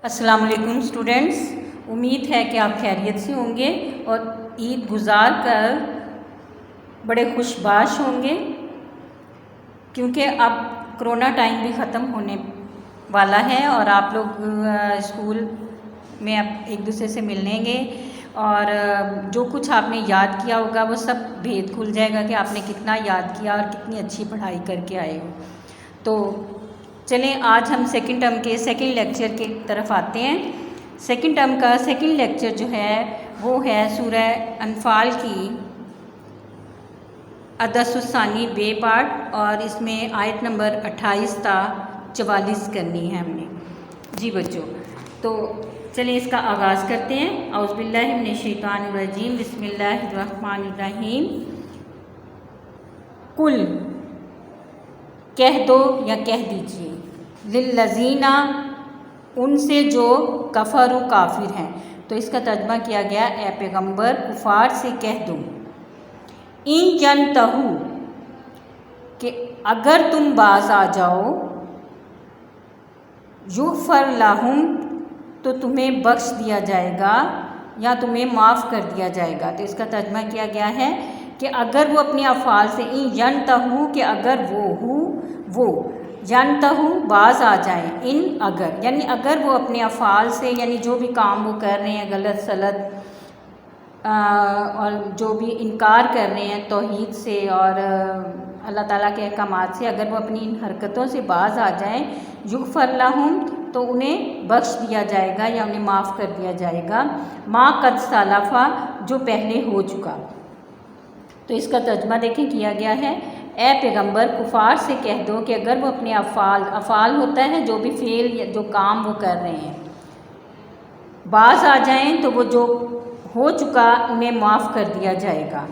السلام علیکم اسٹوڈینٹس، امید ہے کہ آپ خیریت سے ہوں گے اور عید گزار کر بڑے خوش باش ہوں گے، کیونکہ اب کرونا ٹائم بھی ختم ہونے والا ہے اور آپ لوگ اسکول میں اب ایک دوسرے سے ملیں گے اور جو کچھ آپ نے یاد کیا ہوگا وہ سب بھید کھل جائے گا کہ آپ نے کتنا یاد کیا اور کتنی اچھی پڑھائی کر کے آئے ہو۔ تو چلیں آج ہم سیکنڈ ٹرم کے سیکنڈ لیکچر کی طرف آتے ہیں۔ سیکنڈ ٹرم کا سیکنڈ لیکچر جو ہے وہ ہے سورہ انفال کی عدس الثانی بے پارٹ، اور اس میں آیت نمبر 28 تا 44 کرنی ہے ہم نے۔ جی بچوں، تو چلیں اس کا آغاز کرتے ہیں۔ اعوذ باللہ من الشیطان الرجیم، بسم اللہ الرحمن الرحیم۔ کل کہہ دو یا کہہ دیجئے، للذین ان سے جو کفر و کافر ہیں، تو اس کا ترجمہ کیا گیا اے پیغمبر کفار سے کہہ دو، ان ینتہو کہ اگر تم باز آ جاؤ، یغفر لہم تو تمہیں بخش دیا جائے گا یا تمہیں معاف کر دیا جائے گا۔ تو اس کا ترجمہ کیا گیا ہے کہ اگر وہ اپنے افعال سے، ان ینتہو کہ اگر وہ ینتہو باز آ جائیں، ان اگر یعنی اگر وہ اپنے افعال سے، یعنی جو بھی کام وہ کر رہے ہیں غلط سلط اور جو بھی انکار کر رہے ہیں توحید سے اور اللہ تعالیٰ کے احکامات سے، اگر وہ اپنی ان حرکتوں سے باز آ جائیں، یغفر لہم تو انہیں بخش دیا جائے گا یا انہیں معاف کر دیا جائے گا، ما قد سلفا جو پہلے ہو چکا۔ تو اس کا ترجمہ دیکھیں کیا گیا ہے، اے پیغمبر کفار سے کہہ دو کہ اگر وہ اپنے افعال ہوتا ہے جو بھی فعل یا جو کام وہ کر رہے ہیں، باز آ جائیں تو وہ جو ہو چکا انہیں معاف کر دیا جائے گا۔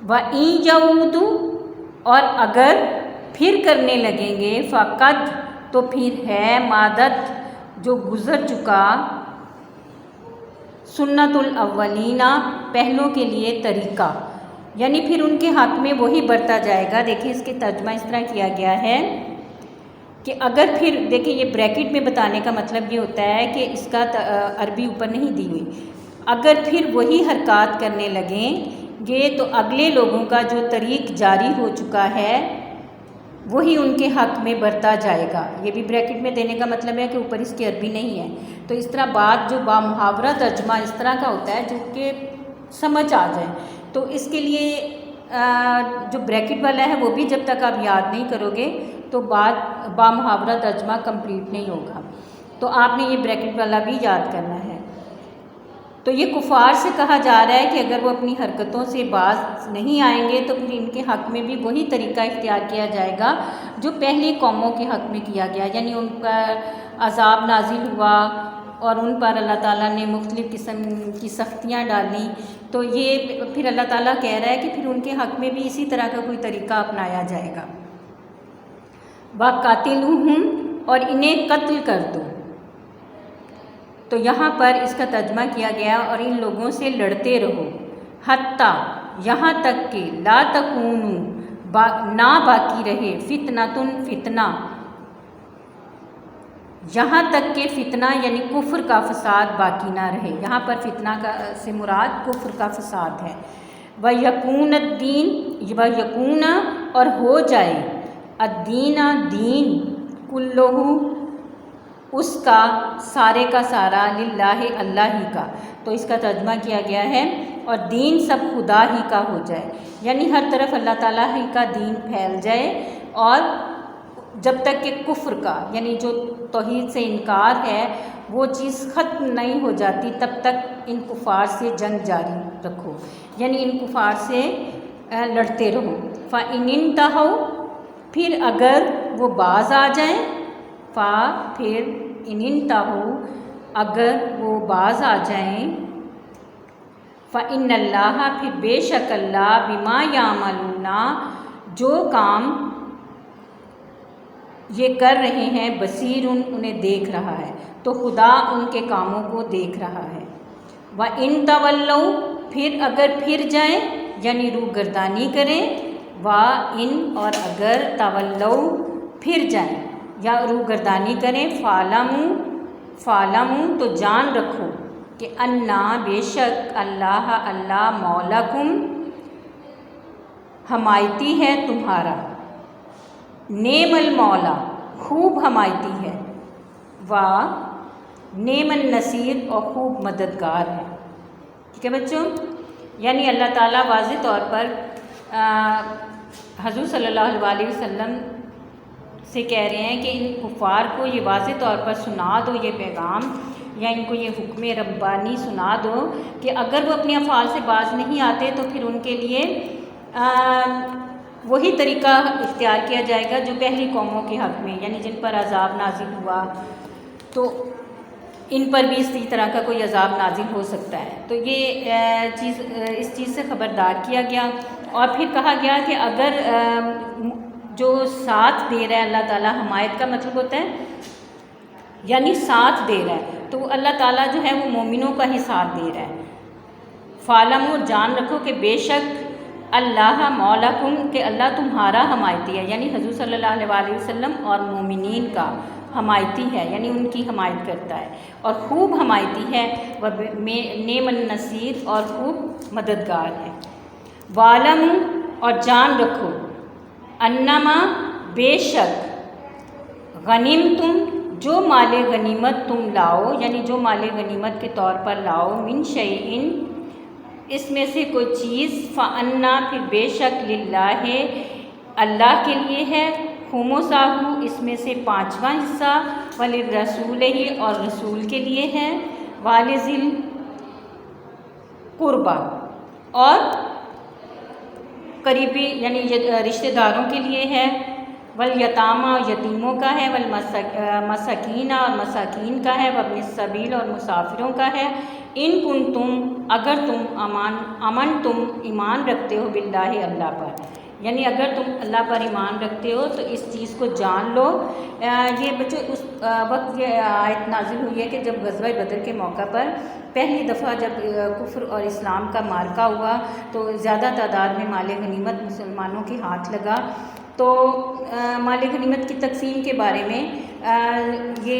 وَإِن يَعُودُوا اور اگر پھر کرنے لگیں گے، فَقَدْ تو پھر ہے مادت جو گزر چکا، سنت الاولین پہلوں کے لیے طریقہ، یعنی پھر ان کے حق میں وہی برتا جائے گا۔ دیکھیں اس کے ترجمہ اس طرح کیا گیا ہے کہ اگر پھر دیکھیں یہ بریکٹ میں بتانے کا مطلب یہ ہوتا ہے کہ اس کا عربی اوپر نہیں دی ہوئی، اگر پھر وہی حرکات کرنے لگیں گے تو اگلے لوگوں کا جو طریق جاری ہو چکا ہے وہی ان کے حق میں برتا جائے گا۔ یہ بھی بریکٹ میں دینے کا مطلب ہے کہ اوپر اس کی عربی نہیں ہے، تو اس طرح بات جو بامحاورہ ترجمہ اس طرح کا ہوتا ہے جو کہ سمجھ آ جائے، تو اس کے لیے جو بریکٹ والا ہے وہ بھی جب تک آپ یاد نہیں کرو گے تو بات بامحاورہ ترجمہ کمپلیٹ نہیں ہوگا، تو آپ نے یہ بریکٹ والا بھی یاد کرنا ہے۔ تو یہ کفار سے کہا جا رہا ہے کہ اگر وہ اپنی حرکتوں سے باز نہیں آئیں گے تو پھر ان کے حق میں بھی وہی طریقہ اختیار کیا جائے گا جو پہلی قوموں کے حق میں کیا گیا، یعنی ان پر عذاب نازل ہوا اور ان پر اللہ تعالیٰ نے مختلف قسم کی سختیاں ڈالیں، تو یہ پھر اللہ تعالیٰ کہہ رہا ہے کہ پھر ان کے حق میں بھی اسی طرح کا کوئی طریقہ اپنایا جائے گا۔ وَقَاتِلُوهُمْ اور انہیں قتل کر دو۔ تو یہاں پر اس کا ترجمہ کیا گیا اور ان لوگوں سے لڑتے رہو، حتیٰ یہاں تک کہ لا تکونوا نہ باقی رہے، فتنۃ فتنہ، یہاں تک کہ فتنہ یعنی کفر کا فساد باقی نہ رہے، یہاں پر فتنہ سے مراد کفر کا فساد ہے۔ وَيَكُونَ الدِّينُ وَيَكُونَ اور ہو جائے، الدین دین، کُلُّهُ اس کا سارے کا سارا، للہ اللہ ہی کا، تو اس کا ترجمہ کیا گیا ہے اور دین سب خدا ہی کا ہو جائے، یعنی ہر طرف اللہ تعالیٰ ہی کا دین پھیل جائے، اور جب تک کہ کفر کا یعنی جو توحید سے انکار ہے وہ چیز ختم نہیں ہو جاتی تب تک ان کفار سے جنگ جاری رکھو، یعنی ان کفار سے لڑتے رہو۔ فَإِنِ انتہوا پھر اگر وہ باز آ جائیں، پھر ان انتہوا اگر وہ باز آ جائیں، فَإِنَّ اللَّهَ پھر بے شک اللہ، بِمَا يَعْمَلُونَ جو کام یہ کر رہے ہیں، بصیر انہیں دیکھ رہا ہے، تو خدا ان کے کاموں کو دیکھ رہا ہے۔ وَإِن تَوَلَّوْا پھر اگر پھر جائیں یعنی روح گردانی کریں، وَإِن اور اگر تَوَلَّوْا پھر جائیں یا روح گردانی کریں، فَاعْلَمُوا تو جان رکھو کہ انا بے شک اللہ اللہ مولاکم حمایتی ہے تمہارا، نعم المولا خوب حمایتی ہے، نعم النصیر اور خوب مددگار ہے۔ ٹھیک ہے بچوں، یعنی اللہ تعالیٰ واضح طور پر حضور صلی اللہ علیہ وسلم سے کہہ رہے ہیں کہ ان کفار کو یہ واضح طور پر سنا دو یہ پیغام، یا ان کو یہ حکم ربانی سنا دو کہ اگر وہ اپنے افعال سے باز نہیں آتے تو پھر ان کے لیے وہی طریقہ اختیار کیا جائے گا جو پہلی قوموں کے حق میں، یعنی جن پر عذاب نازل ہوا تو ان پر بھی اسی طرح کا کوئی عذاب نازل ہو سکتا ہے۔ تو یہ اس چیز سے خبردار کیا گیا، اور پھر کہا گیا کہ اگر جو ساتھ دے رہا ہے اللہ تعالیٰ، حمایت کا مطلب ہوتا ہے یعنی ساتھ دے رہا ہے، تو اللہ تعالیٰ جو ہے وہ مومنوں کا ہی ساتھ دے رہا ہے۔ فَاعْلَمُوا جان رکھو کہ بے شک اللہ مولاکم کہ اللہ تمہارا حمایتی ہے، یعنی حضور صلی اللہ علیہ وسلم اور مومنین کا حمایتی ہے، یعنی ان کی حمایت کرتا ہے، اور خوب حمایتی ہے، نعم النصیر اور خوب مددگار ہے۔ وَاعْلَمُوا اور جان رکھو انما بے شک غنیمتم جو مال غنیمت تم لاؤ، یعنی جو مال غنیمت کے طور پر لاؤ، من شیئن اس میں سے کوئی چیز، فَأَنَّا پھر بے شک للہ اللہ کے لیے ہے، خُمُسَہُ اس میں سے 5واں حصہ، وَلِلرَّسُولِ اور رسول کے لیے ہے، وَلِذِی القربیٰ اور قریبی یعنی رشتہ داروں کے لیے ہے، والیتامى یتیموں کا ہے، والمساکین اور مساکین کا ہے، وابن السبیل اور مسافروں کا ہے، ان کنتم اگر تم امن تم ایمان رکھتے ہو باللہ اللہ پر، یعنی اگر تم اللہ پر ایمان رکھتے ہو تو اس چیز کو جان لو۔ یہ بچے اس وقت یہ آیت نازل ہوئی ہے کہ جب غزوہ بدر کے موقع پر پہلی دفعہ جب کفر اور اسلام کا معرکہ ہوا تو زیادہ تعداد میں مال غنیمت مسلمانوں کے ہاتھ لگا، تو مال غنیمت کی تقسیم کے بارے میں یہ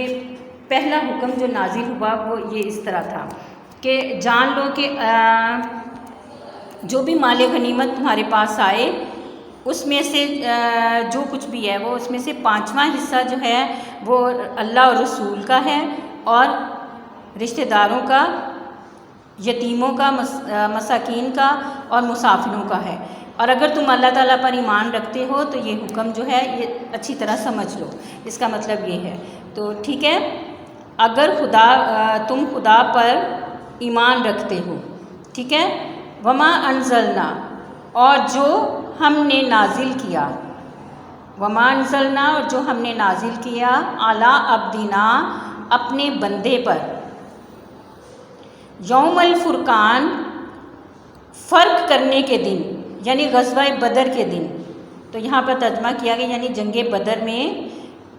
پہلا حکم جو نازل ہوا وہ یہ اس طرح تھا کہ جان لو کہ جو بھی مال غنیمت تمہارے پاس آئے اس میں سے جو کچھ بھی ہے وہ اس میں سے 5واں حصہ جو ہے وہ اللہ اور رسول کا ہے، اور رشتہ داروں کا، یتیموں کا، مساکین کا اور مسافروں کا ہے۔ اور اگر تم اللہ تعالیٰ پر ایمان رکھتے ہو تو یہ حکم جو ہے یہ اچھی طرح سمجھ لو، اس کا مطلب یہ ہے۔ تو ٹھیک ہے، اگر تم خدا پر ایمان رکھتے ہو، ٹھیک ہے، وما انزلنا اور جو ہم نے نازل کیا، وما انزلنا اور جو ہم نے نازل کیا، اعلیٰ عبدنا اپنے بندے پر، یوم الفرقان فرق کرنے کے دن، یعنی غزوہ بدر کے دن۔ تو یہاں پر ترجمہ کیا گیا یعنی جنگ بدر میں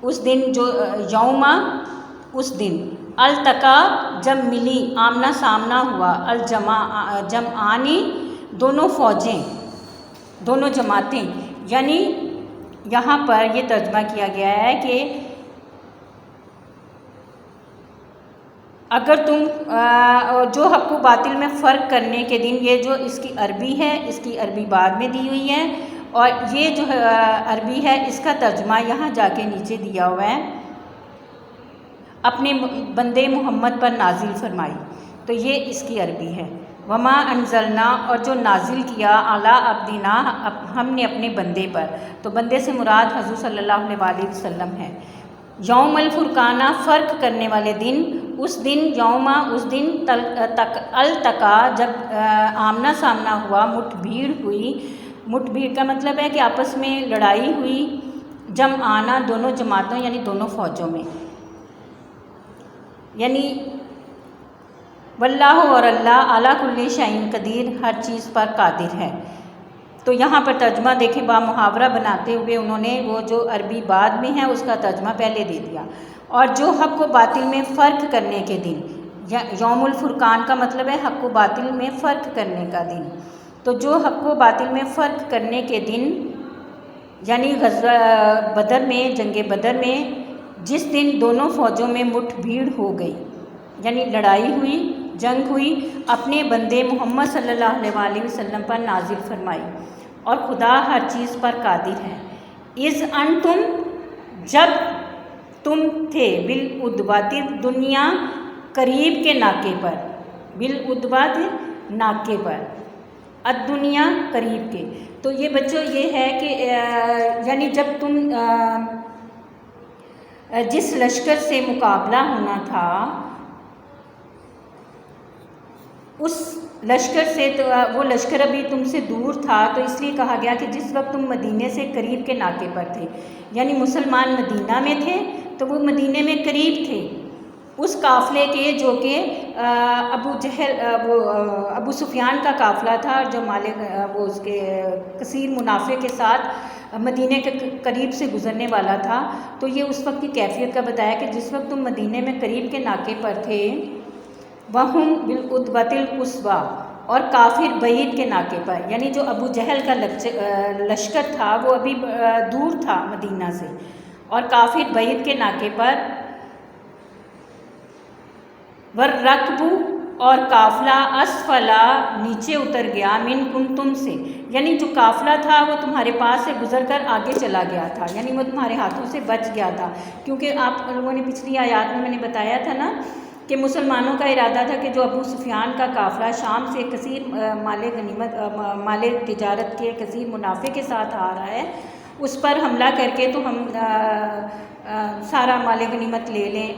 اس دن جو یوم اس دن، التقا جب ملی، آمنا سامنا ہوا، جمعانی دونوں فوجیں، دونوں جماعتیں، یعنی یہاں پر یہ ترجمہ کیا گیا ہے کہ اگر تم جو حق و باطل میں فرق کرنے کے دن، یہ جو اس کی عربی ہے، اس کی عربی بعد میں دی ہوئی ہے، اور یہ جو عربی ہے اس کا ترجمہ یہاں جا کے نیچے دیا ہوا ہے، اپنے بندے محمد پر نازل فرمائی، تو یہ اس کی عربی ہے۔ وما انزلنا اور جو نازل کیا، اعلیٰ عبدنا ہم نے اپنے بندے پر، تو بندے سے مراد حضور صلی اللہ علیہ وسلم ہے۔ یوم الفرقانہ فرق کرنے والے دن، اس دن، یوم اس دن، التقا جب آمنا سامنا ہوا، مٹ بھیڑ ہوئی، مٹ بھیڑ کا مطلب ہے کہ آپس میں لڑائی ہوئی، جمعانہ دونوں جماعتوں یعنی دونوں فوجوں میں، یعنی واللہ اور اللہ علی کل شیء قدیر ہر چیز پر قادر ہے۔ تو یہاں پر ترجمہ دیکھیں، با محاورہ بناتے ہوئے انہوں نے وہ جو عربی بعد میں ہے اس کا ترجمہ پہلے دے دیا، اور جو حق و باطل میں فرق کرنے کے دن، یوم الفرقان کا مطلب ہے حق و باطل میں فرق کرنے کا دن، تو جو حق و باطل میں فرق کرنے کے دن یعنی غزوہ بدر میں، جنگ بدر میں جس دن دونوں فوجوں میں مٹھ بھیڑ ہو گئی، یعنی لڑائی ہوئی، جنگ ہوئی، اپنے بندے محمد صلی اللہ علیہ وسلم پر نازل فرمائی، اور خدا ہر چیز پر قادر ہے۔ اذ انتم، جب تم تھے، بالعدوۃ الدنیا، قریب کے ناکے پر، بالعدوۃ ناکے پر، الدنیا قریب کے۔ تو یہ بچوں یہ ہے کہ یعنی جب تم جس لشکر سے مقابلہ ہونا تھا اس لشکر سے، تو وہ لشکر ابھی تم سے دور تھا، تو اس لیے کہا گیا کہ جس وقت تم مدینے سے قریب کے ناکے پر تھے، یعنی مسلمان مدینہ میں تھے تو وہ مدینے میں قریب تھے اس قافلے کے جو کہ ابو سفیان کا قافلہ تھا، جو مالک وہ اس کے کثیر منافع کے ساتھ مدینے کے قریب سے گزرنے والا تھا۔ تو یہ اس وقت کی کیفیت کا بتایا کہ جس وقت تم مدینے میں قریب کے ناکے پر تھے، وہم بالعدوۃ القصویٰ، اور کافر بعید کے ناکے پر، یعنی جو ابو جہل کا لشکر تھا وہ ابھی دور تھا مدینہ سے، اور کافر بعید کے ناکے پر، والرکب، اور قافلہ، اسفلا، نیچے اتر گیا، منکم، تم سے، یعنی جو قافلہ تھا وہ تمہارے پاس سے گزر کر آگے چلا گیا تھا، یعنی وہ تمہارے ہاتھوں سے بچ گیا تھا، کیونکہ آپ لوگوں نے پچھلی آیات میں نے بتایا تھا نا کہ مسلمانوں کا ارادہ تھا کہ جو ابو سفیان کا قافلہ شام سے کثیر مال تجارت کے کثیر منافع کے ساتھ آ رہا ہے، اس پر حملہ کر کے تو ہم سارا مال غنیمت لے لیں،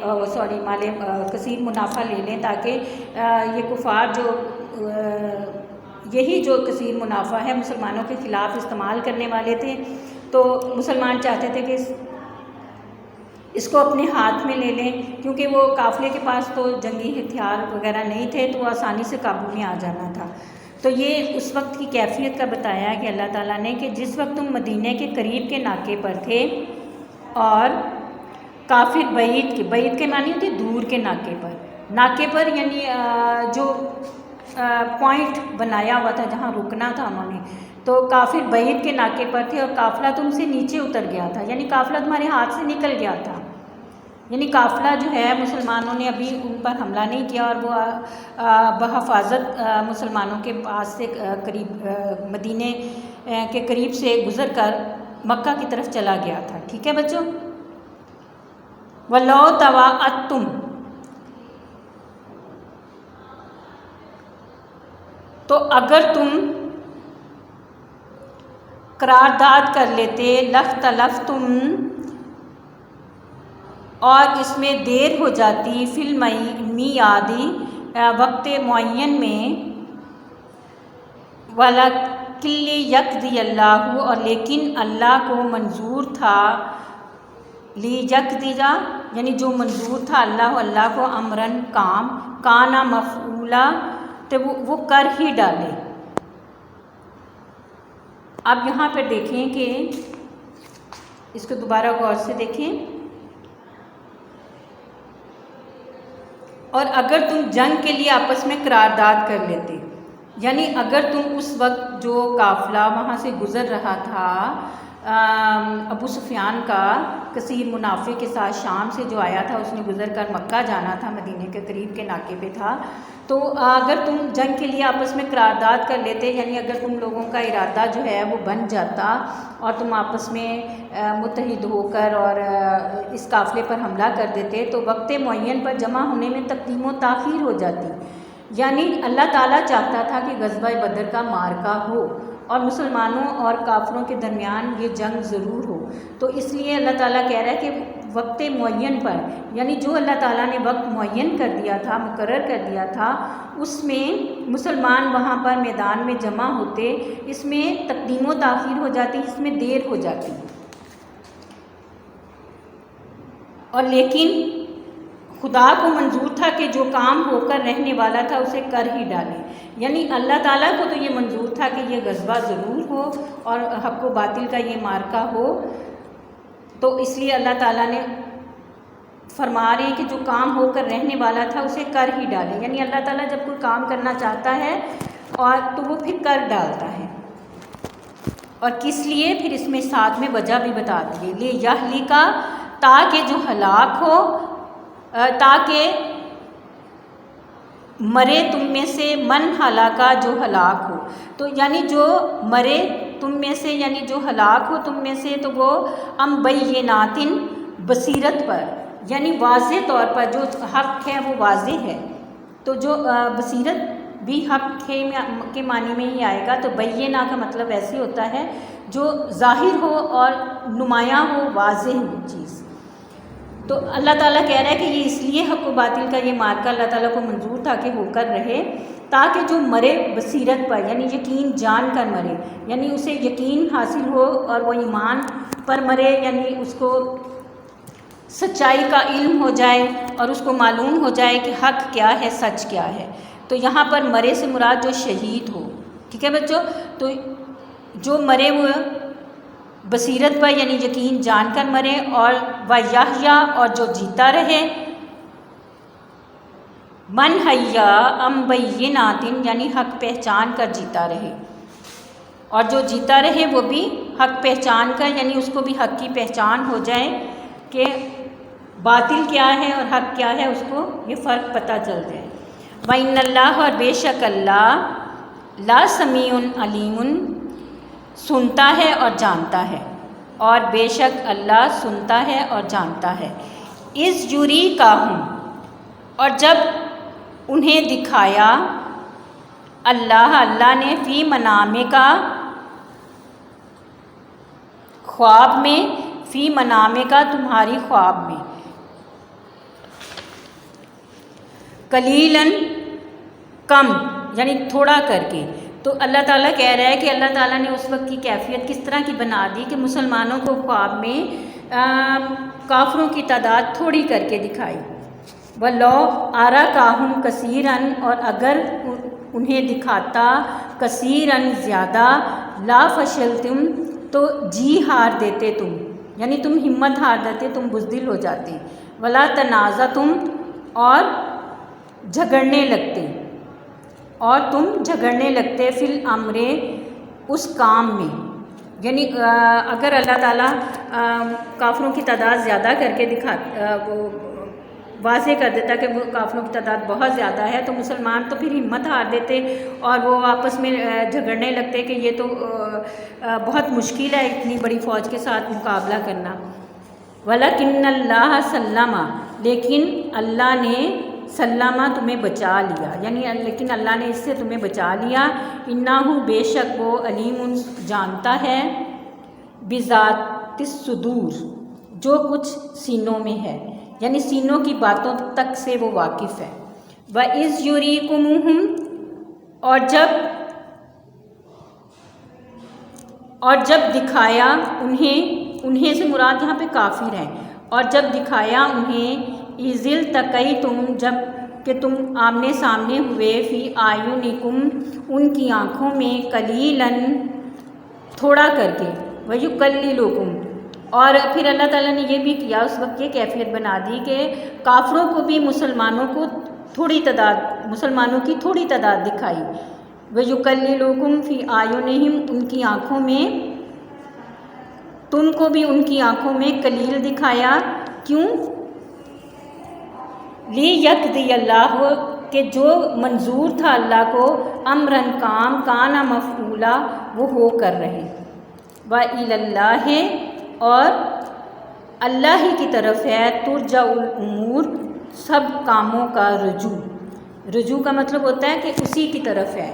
مال کثیر منافع لے لیں، تاکہ یہ کفار جو یہی جو کثیر منافع ہے مسلمانوں کے خلاف استعمال کرنے والے تھے، تو مسلمان چاہتے تھے کہ اس کو اپنے ہاتھ میں لے لیں، کیونکہ وہ قافلے کے پاس تو جنگی ہتھیار وغیرہ نہیں تھے، تو وہ آسانی سے قابو میں آ جانا تھا۔ تو یہ اس وقت کی کیفیت کا بتایا کہ اللہ تعالیٰ نے کہ جس وقت تم مدینے کے قریب کے ناکے پر تھے اور کافر بعید کے معنی ہوتے دور کے ناکے پر یعنی جو پوائنٹ بنایا ہوا تھا جہاں رکنا تھا انہوں نے، تو کافر بعید کے ناکے پر تھے اور قافلہ تم سے نیچے اتر گیا تھا، یعنی قافلہ تمہارے ہاتھ سے نکل گیا تھا، یعنی قافلہ جو ہے مسلمانوں نے ابھی ان پر حملہ نہیں کیا، اور وہ بحفاظت مسلمانوں کے پاس سے قریب مدینے کے قریب سے گزر کر مکہ کی طرف چلا گیا تھا۔ ٹھیک ہے بچوں؟ وَلَوْ تَوَاعَدتُّمْ، تو اگر تم قرارداد کر لیتے، لَاخْتَلَفْتُمْ، اور اس میں دیر ہو جاتی، فی المیعاد، وقت معین میں، وَلَکِن لِیَقْضِیَ اللَّهُ، اور لیکن اللہ کو منظور تھا، لیَقْضِیَ یعنی جو منظور تھا اللہ کو، امراً کام، کانا مفعولا، تو وہ کر ہی ڈالے۔ اب یہاں پر دیکھیں کہ اس کو دوبارہ غور سے دیکھیں، اور اگر تم جنگ کے لیے آپس میں قرارداد کر لیتے، یعنی اگر تم اس وقت جو قافلہ وہاں سے گزر رہا تھا ابو سفیان کا کثیر منافع کے ساتھ شام سے جو آیا تھا، اس نے گزر کر مکہ جانا تھا، مدینے کے قریب کے ناکے پہ تھا، تو اگر تم جنگ کے لیے آپس میں قرارداد کر لیتے، یعنی اگر تم لوگوں کا ارادہ جو ہے وہ بن جاتا اور تم آپس میں متحد ہو کر اور اس قافلے پر حملہ کر دیتے، تو وقت معین پر جمع ہونے میں تقدیم و تاخیر ہو جاتی، یعنی اللہ تعالیٰ چاہتا تھا کہ غزوہ بدر کا معرکہ ہو اور مسلمانوں اور کافروں کے درمیان یہ جنگ ضرور ہو، تو اس لیے اللہ تعالیٰ کہہ رہا ہے کہ وقت معین پر، یعنی جو اللہ تعالیٰ نے وقت معین کر دیا تھا، مقرر کر دیا تھا، اس میں مسلمان وہاں پر میدان میں جمع ہوتے، اس میں تقدیم و تاخیر ہو جاتی، اس میں دیر ہو جاتی، اور لیکن خدا کو منظور تھا کہ جو کام ہو کر رہنے والا تھا اسے کر ہی ڈالے، یعنی اللہ تعالیٰ کو تو یہ منظور تھا کہ یہ غزوہ ضرور ہو اور حق و باطل کا یہ معرکہ ہو، تو اس لیے اللہ تعالیٰ نے فرما رہے ہیں کہ جو کام ہو کر رہنے والا تھا اسے کر ہی ڈالے، یعنی اللہ تعالیٰ جب کوئی کام کرنا چاہتا ہے اور تو وہ پھر کر ڈالتا ہے، اور کس لیے پھر اس میں ساتھ میں وجہ بھی بتا دیے، لیہلک تاکہ جو ہلاک ہو، تاکہ مرے تم میں سے من ہلاکا جو ہلاک ہو، تو یعنی جو مرے تم میں سے، یعنی جو ہلاک ہو تم میں سے، تو وہ بیناتن بصیرت پر، یعنی واضح طور پر جو حق ہے وہ واضح ہے، تو جو بصیرت بھی حق کے معنی میں ہی آئے گا، تو بینہ کا مطلب ایسے ہوتا ہے جو ظاہر ہو اور نمایاں ہو، واضح ہو چیز۔ تو اللہ تعالیٰ کہہ رہا ہے کہ یہ اس لیے حق و باطل کا یہ مارکہ اللہ تعالیٰ کو منظور تھا کہ ہو کر رہے، تاکہ جو مرے بصیرت پر، یعنی یقین جان کر مرے، یعنی اسے یقین حاصل ہو اور وہ ایمان پر مرے، یعنی اس کو سچائی کا علم ہو جائے اور اس کو معلوم ہو جائے کہ حق کیا ہے، سچ کیا ہے۔ تو یہاں پر مرے سے مراد جو شہید ہو، ٹھیک ہے بچوں، تو جو مرے وہ بصیرت پر یعنی یقین جان کر مرے، اور ویحیا اور جو جیتا رہے، من حیا ام بیناتن یعنی حق پہچان کر جیتا رہے، اور جو جیتا رہے وہ بھی حق پہچان کر، یعنی اس کو بھی حق کی پہچان ہو جائے کہ باطل کیا ہے اور حق کیا ہے، اس کو یہ فرق پتہ چل جائے۔ وَإِنَّ اللَّهَ اور بے شک اللہ لا سمیع علیم سنتا ہے اور جانتا ہے، اور بے شک اللہ سنتا ہے اور جانتا ہے۔ اِذْ یُریکَہُم اور جب انہیں دکھایا اللہ نے فی منامکا خواب میں، فی منامکا تمہاری خواب میں، قلیلاً کم یعنی تھوڑا کر کے۔ تو اللہ تعالیٰ کہہ رہا ہے کہ اللہ تعالیٰ نے اس وقت کی کیفیت کس طرح کی بنا دی کہ مسلمانوں کو خواب میں کافروں کی تعداد تھوڑی کر کے دکھائی۔ وَلَوْ أَرَاكَهُمْ كَثِيرًا اور اگر انہیں دکھاتا کثیراً زیادہ، لا فشلتم تو جی ہار دیتے تم، یعنی تم ہمت ہار دیتے، تم بزدل ہو جاتے، ولا تنازعتم اور جھگڑنے لگتے، اور تم جھگڑنے لگتے فی الامر اس کام میں، یعنی اگر اللہ تعالیٰ کافروں کی تعداد زیادہ کر کے وہ واضح کر دیتا کہ وہ کافروں کی تعداد بہت زیادہ ہے، تو مسلمان تو پھر ہمت ہار دیتے اور وہ آپس میں جھگڑنے لگتے کہ یہ تو بہت مشکل ہے اتنی بڑی فوج کے ساتھ مقابلہ کرنا۔ وَلَكِنَّ اللَّهَ سَلَّمَ لیکن اللہ نے سلامہ تمہیں بچا لیا، یعنی لیکن اللہ نے اس سے تمہیں بچا لیا، انہ بے شک وہ علیم جانتا ہے، بذات الصدور جو کچھ سینوں میں ہے، یعنی سینوں کی باتوں تک سے وہ واقف ہے۔ وَإِذْ يُرِيكُمُوهُمْ اور جب دکھایا انہیں سے مراد یہاں پہ کافر ہیں، اور جب دکھایا انہیں اِذِ التقیتم جب کہ تم آمنے سامنے ہوئے، فی اعینکم ان کی آنکھوں میں، قلیلاً تھوڑا کر کے، ویقللکم اور پھر اللہ تعالیٰ نے یہ بھی کیا، اس وقت یہ کیفیت بنا دی کہ کافروں کو بھی مسلمانوں کی تھوڑی تعداد دکھائی، ویقللکم فی اعینہم ان کی آنکھوں میں، تم کو بھی ان کی آنکھوں میں قلیل دکھایا، کیوں؟ لیقضی اللہ کہ جو منظور تھا اللہ کو، امرن کام کانا مفعولا وہ ہو کر رہے، وَإِلَى اللَّهِ اور اللہ ہی کی طرف ہے، ترجع الامور سب کاموں کا رجوع کا مطلب ہوتا ہے کہ اسی کی طرف ہے،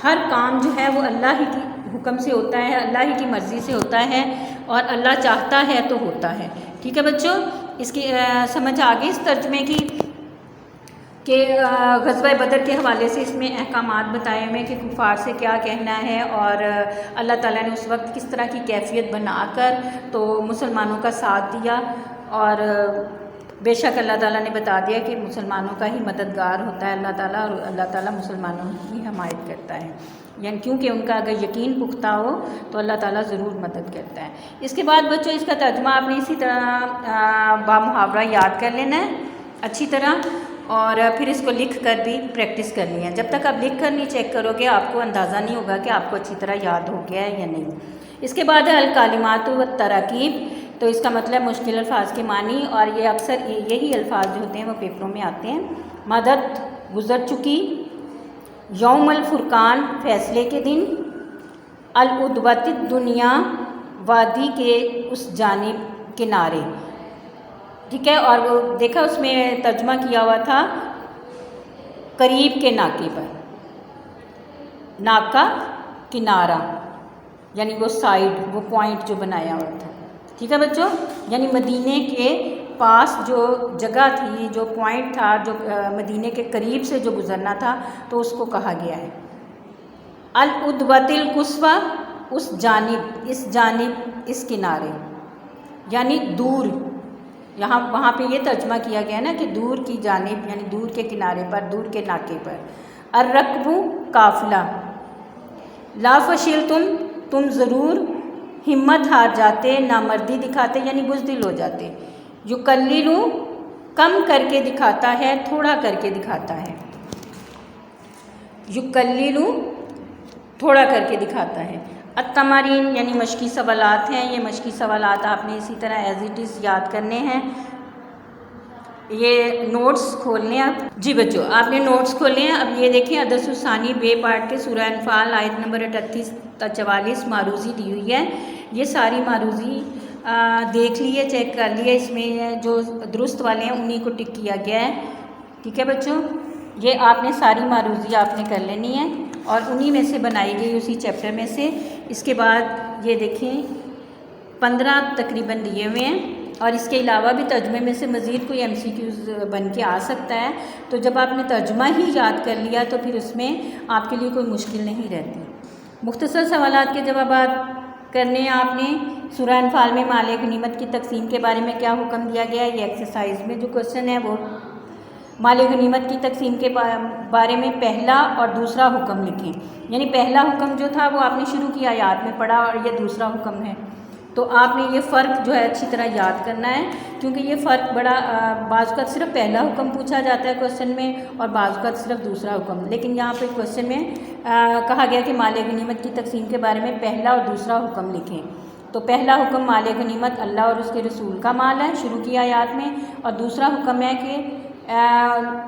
ہر کام جو ہے وہ اللہ ہی کی حکم سے ہوتا ہے، اللہ ہی کی مرضی سے ہوتا ہے، اور اللہ چاہتا ہے تو ہوتا ہے۔ ٹھیک ہے بچوں، اس کی سمجھ آگئی اس ترجمے کی کہ غزوہ بدر کے حوالے سے اس میں احکامات بتائے ہوئے کہ کفار سے کیا کہنا ہے، اور اللہ تعالیٰ نے اس وقت کس طرح کی کیفیت بنا کر تو مسلمانوں کا ساتھ دیا، اور بے شک اللہ تعالیٰ نے بتا دیا کہ مسلمانوں کا ہی مددگار ہوتا ہے اللہ تعالیٰ، اور اللہ تعالیٰ مسلمانوں کی حمایت کرتا ہے، یعنی کیونکہ ان کا اگر یقین پختہ ہو تو اللہ تعالیٰ ضرور مدد کرتا ہے۔ اس کے بعد بچوں اس کا ترجمہ آپ نے اسی طرح بامحاورہ یاد کر لینا ہے اچھی طرح، اور پھر اس کو لکھ کر بھی پریکٹس کرنی ہے۔ جب تک آپ لکھ کر نہیں چیک کرو گے آپ کو اندازہ نہیں ہوگا کہ آپ کو اچھی طرح یاد ہو گیا ہے یا نہیں۔ اس کے بعد ہے الکلمات والتراکیب، تو اس کا مطلب مشکل الفاظ کے معنی، اور یہ اکثر یہی الفاظ جو ہوتے ہیں وہ پیپروں میں آتے ہیں۔ مدد گزر چکی، یوم الفرقان فیصلے کے دن، العدوۃ الدنیا وادی کے اس جانب کنارے، ٹھیک ہے۔ اور وہ دیکھا اس میں ترجمہ کیا ہوا تھا قریب کے ناکے پر، ناکا کنارہ یعنی وہ سائڈ، وہ پوائنٹ جو بنایا ہوا تھا، ٹھیک ہے بچوں، یعنی مدینے کے پاس جو جگہ تھی، جو پوائنٹ تھا، جو مدینے کے قریب سے جو گزرنا تھا، تو اس کو کہا گیا ہے العدوۃ القصویٰ، اس جانب، اس جانب، اس کنارے، یعنی دور، یہاں وہاں پہ یہ ترجمہ کیا گیا نا کہ دور کی جانب، یعنی دور کے کنارے پر، دور کے ناکے پر۔ الرکب قافلہ، لا فشلتم، تم ضرور ہمت ہار جاتے، نامردی دکھاتے یعنی بزدل ہو جاتے۔ یقلل، کم کر کے دکھاتا ہے، تھوڑا کر کے دکھاتا ہے، یقلل تھوڑا کر کے دکھاتا ہے۔ التمارین یعنی مشقی سوالات ہیں، یہ مشقی سوالات آپ نے اسی طرح ایز اٹ از یاد کرنے ہیں۔ یہ نوٹس کھول لیں آپ، جی بچوں آپ نے نوٹس کھولے ہیں۔ اب یہ دیکھیں الدرس الثانی بے پارٹ کے سورہ انفال آیت نمبر 38 تا 44 معروضی دی ہوئی ہے۔ یہ ساری معروضی دیکھ لیے، چیک کر لیے، اس میں جو درست والے ہیں انہی کو ٹک کیا گیا ہے، ٹھیک ہے بچوں۔ یہ آپ نے ساری معروضی آپ نے کر لینی ہے اور انہی میں سے بنائی گئی اسی چیپٹر میں سے۔ اس کے بعد یہ دیکھیں 15 تقریباً دیے ہوئے ہیں، اور اس کے علاوہ بھی ترجمے میں سے مزید کوئی ایم سی کیوز بن کے آ سکتا ہے۔ تو جب آپ نے ترجمہ ہی یاد کر لیا تو پھر اس میں آپ کے لیے کوئی مشکل نہیں رہتی۔ مختصر سوالات کے جوابات کرنے ہیں آپ نے۔ سورہ انفال میں مال غنیمت کی تقسیم کے بارے میں کیا حکم دیا گیا ہے؟ یہ ایکسرسائز میں جو کوشچن ہے وہ مال غنیمت کی تقسیم کے بارے میں پہلا اور دوسرا حکم لکھیں، یعنی پہلا حکم جو تھا وہ آپ نے شروع کی آیات میں پڑھا، اور یہ دوسرا حکم ہے، تو آپ نے یہ فرق جو ہے اچھی طرح یاد کرنا ہے، کیونکہ یہ فرق بڑا بعض اوقات صرف پہلا حکم پوچھا جاتا ہے کوشچن میں، اور بعض اوقات صرف دوسرا حکم، لیکن یہاں پہ کوشچن میں کہا گیا کہ مال غنیمت کی تقسیم کے بارے میں پہلا اور دوسرا حکم لکھیں۔ تو پہلا حکم مال غنیمت اللہ اور اس کے رسول کا مال ہے شروع کی آیات میں، اور دوسرا حکم ہے کہ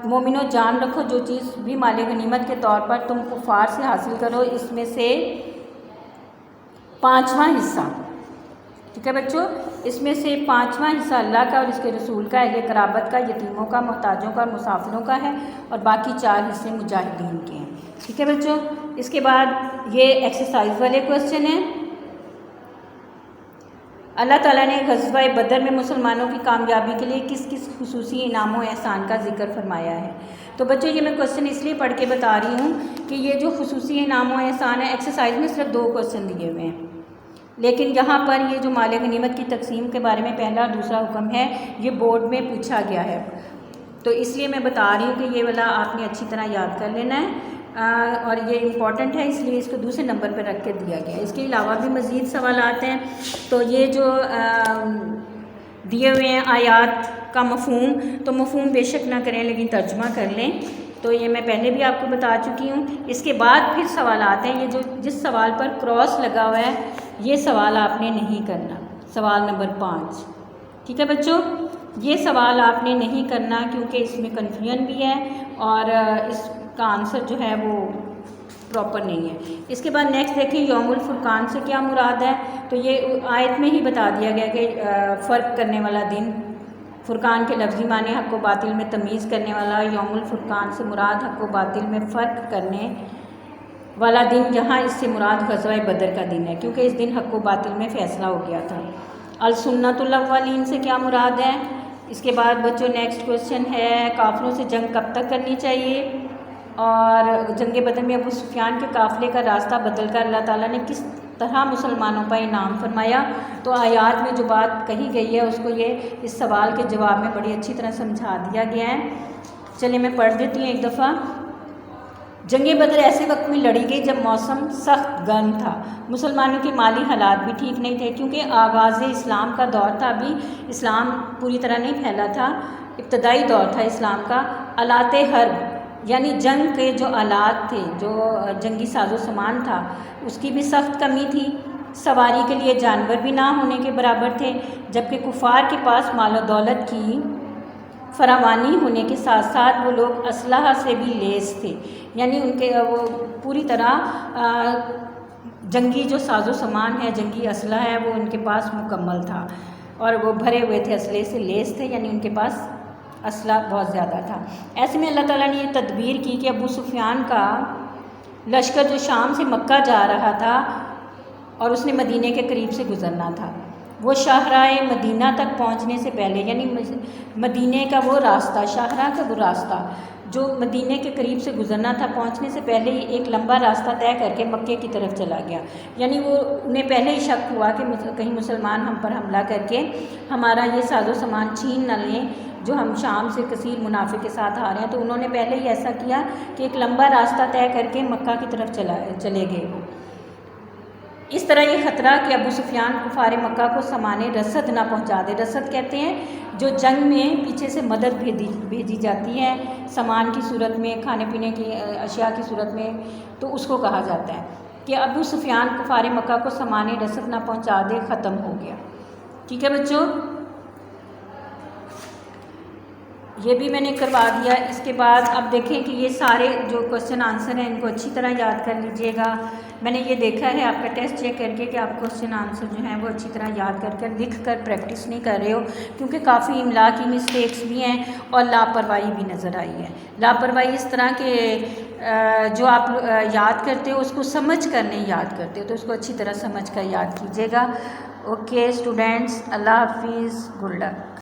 مومنو جان رکھو جو چیز بھی مال غنیمت کے طور پر تم کفار سے حاصل کرو اس میں سے 5واں حصہ، ٹھیک ہے بچوں، اس میں سے 5واں حصہ اللہ کا اور اس کے رسول کا، اہل قرابت کا، یتیموں کا، محتاجوں کا اور مسافروں کا ہے، اور باقی 4 حصے مجاہدین کے ہیں، ٹھیک ہے بچوں۔ اس کے بعد یہ ایکسرسائز والے کوشچن ہیں۔ اللہ تعالیٰ نے غزوہ بدر میں مسلمانوں کی کامیابی کے لیے کس کس خصوصی انعام و احسان کا ذکر فرمایا ہے؟ تو بچوں یہ میں کوشچن اس لیے پڑھ کے بتا رہی ہوں کہ یہ جو خصوصی انعام و احسان ہے، ایکسرسائز میں صرف 2 کوشچن دیے ہوئے ہیں، لیکن یہاں پر یہ جو مال غنیمت کی تقسیم کے بارے میں پہلا اور دوسرا حکم ہے یہ بورڈ میں پوچھا گیا ہے، تو اس لیے میں بتا رہی ہوں کہ یہ والا آپ نے اچھی طرح یاد کر لینا ہے، اور یہ امپورٹنٹ ہے، اس لیے اس کو دوسرے نمبر پہ رکھ کے دیا گیا ہے۔ اس کے علاوہ بھی مزید سوالات ہیں، تو یہ جو دیے ہوئے ہیں آیات کا مفہوم، تو مفہوم بے شک نہ کریں لیکن ترجمہ کر لیں، تو یہ میں پہلے بھی آپ کو بتا چکی ہوں۔ اس کے بعد پھر سوالات ہیں، یہ جو جس سوال پر کراس لگا ہوا ہے یہ سوال آپ نے نہیں کرنا، سوال نمبر 5، ٹھیک ہے بچوں، یہ سوال آپ نے نہیں کرنا کیونکہ اس میں کنفیوژن بھی ہے اور اس کا آنسر جو ہے وہ پراپر نہیں ہے۔ اس کے بعد نیکسٹ دیکھیں یوم الفرقان سے کیا مراد ہے، تو یہ آیت میں ہی بتا دیا گیا کہ فرق کرنے والا دن، فرقان کے لفظی معنی حق و باطل میں تمیز کرنے والا، یوم الفرقان سے مراد حق و باطل میں فرق کرنے والا دن، جہاں اس سے مراد غزوہ بدر کا دن ہے کیونکہ اس دن حق و باطل میں فیصلہ ہو گیا تھا۔ السنۃ الاولین سے کیا مراد ہے؟ اس کے بعد بچوں نیکسٹ کوشچن ہے کافروں سے جنگ کب تک کرنی چاہیے، اور جنگ بدر میں ابو سفیان کے قافلے کا راستہ بدل کر اللہ تعالیٰ نے کس طرح مسلمانوں پر انعام فرمایا، تو آیات میں جو بات کہی گئی ہے اس کو یہ اس سوال کے جواب میں بڑی اچھی طرح سمجھا دیا گیا ہے۔ چلیے میں پڑھ دیتی ہوں ایک دفعہ۔ جنگ بدر ایسے وقت میں لڑی گئی جب موسم سخت گرم تھا، مسلمانوں کے مالی حالات بھی ٹھیک نہیں تھے کیونکہ آغاز اسلام کا دور تھا، ابھی اسلام پوری طرح نہیں پھیلا تھا، ابتدائی دور تھا اسلام کا۔ آلات حرب یعنی جنگ کے جو آلات تھے، جو جنگی ساز و سامان تھا، اس کی بھی سخت کمی تھی، سواری کے لیے جانور بھی نہ ہونے کے برابر تھے، جبکہ کفار کے پاس مال و دولت کی فراوانی ہونے کے ساتھ ساتھ وہ لوگ اسلحہ سے بھی لیس تھے، یعنی ان کے وہ پوری طرح جنگی جو ساز و سامان ہے، جنگی اسلحہ ہے، وہ ان کے پاس مکمل تھا اور وہ بھرے ہوئے تھے، اسلحے سے لیس تھے، یعنی ان کے پاس اسلحہ بہت زیادہ تھا۔ ایسے میں اللہ تعالیٰ نے یہ تدبیر کی کہ ابو سفیان کا لشکر جو شام سے مکہ جا رہا تھا اور اس نے مدینے کے قریب سے گزرنا تھا، وہ شاہراہ مدینہ تک پہنچنے سے پہلے، یعنی مدینے کا وہ راستہ، شاہراہ کا وہ راستہ جو مدینے کے قریب سے گزرنا تھا، پہنچنے سے پہلے ہی ایک لمبا راستہ طے کر کے مکے کی طرف چلا گیا، یعنی وہ انہیں پہلے ہی شک ہوا کہ کہیں مسلمان ہم پر حملہ کر کے ہمارا یہ ساز و سامان چھین نہ لیں جو ہم شام سے کثیر منافع کے ساتھ آ رہے ہیں، تو انہوں نے پہلے ہی ایسا کیا کہ ایک لمبا راستہ طے کر کے مکہ کی طرف چلے گئے۔ اس طرح یہ خطرہ کہ ابو سفیان کفار مکہ کو سامان رسد نہ پہنچا دے، رسد کہتے ہیں جو جنگ میں پیچھے سے مدد بھیجی جاتی ہے سامان کی صورت میں، کھانے پینے کی اشیاء کی صورت میں، تو اس کو کہا جاتا ہے کہ ابو سفیان کفار مکہ کو سامان رسد نہ پہنچا دے، ختم ہو گیا۔ ٹھیک ہے بچوں، یہ بھی میں نے کروا دیا۔ اس کے بعد اب دیکھیں کہ یہ سارے جو کوشچن آنسر ہیں ان کو اچھی طرح یاد کر لیجئے گا۔ میں نے یہ دیکھا ہے آپ کا ٹیسٹ چیک کر کے کہ آپ کوشچن آنسر جو ہیں وہ اچھی طرح یاد کر لکھ کر پریکٹس نہیں کر رہے ہو، کیونکہ کافی املا کی مسٹیکس بھی ہیں اور لاپرواہی بھی نظر آئی ہے۔ لاپرواہی اس طرح کہ جو آپ یاد کرتے ہو اس کو سمجھ کر نہیں یاد کرتے ہو، تو اس کو اچھی طرح سمجھ کر یاد کیجیے گا۔ اوکے اسٹوڈینٹس، اللہ حافظ، گڈ لک۔